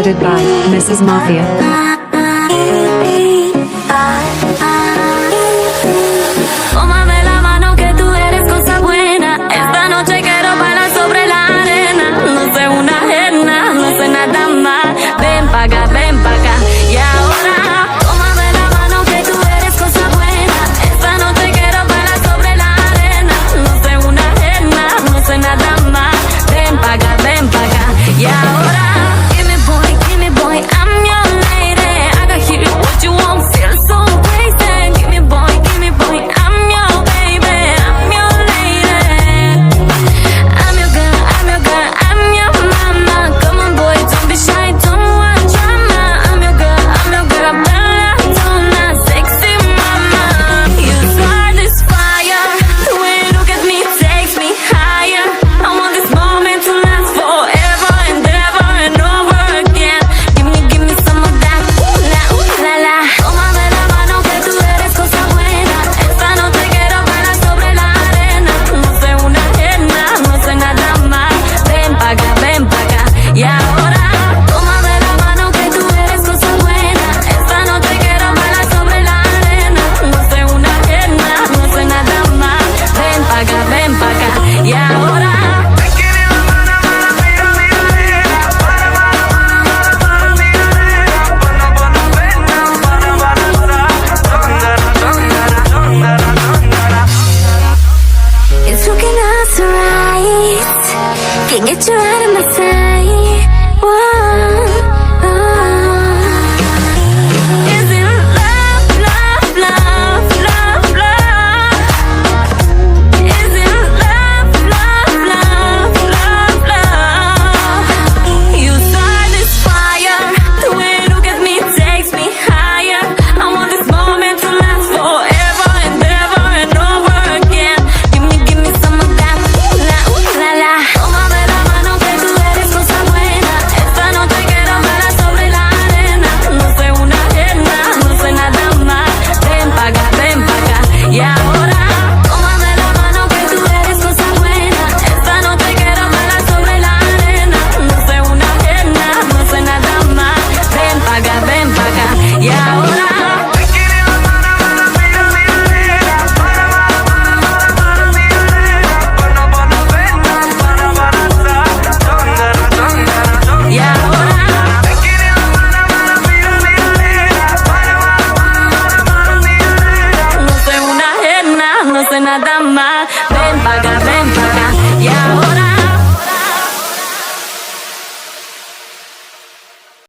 Edited by Mrs. Mafia. Tómame la mano que tú eres cosa buena. Esta noche quiero bailar sobre la arena. No sé una ajena, no sé nada más. Ven pa' acá, ven pa' acá. Y ahora, tómame la mano que tú eres cosa buena. Esta noche quiero bailar sobre la arena. No sé una ajena, no sé nada más. Ven pa' acá, ven pa' acá. Y ahora, give me boy, I'm your lady. I can hear what you want, feel so crazy. Give me boy, I'm your baby, I'm your lady. I'm your girl, I'm your mama. Come on boy, don't be shy, don't want drama. I'm your girl, bella donna, sexy mama. You start this fire, the way you look at me takes me higher. I want this moment to last forever and ever and over again. Give me some of that, ooh la la. Tómame la mano que tú eres cosa buena. Esta noche quiero bailar sobre la arena. No sé una ajena, no sé nada más. Ven pa' acá. Y ahora, tómame la mano que tú eres cosa buena. Esta noche quiero bailar sobre la arena. No sé una ajena, no sé nada más. Ven pa' acá. Y ahora. It's looking us right. Can't get you out of my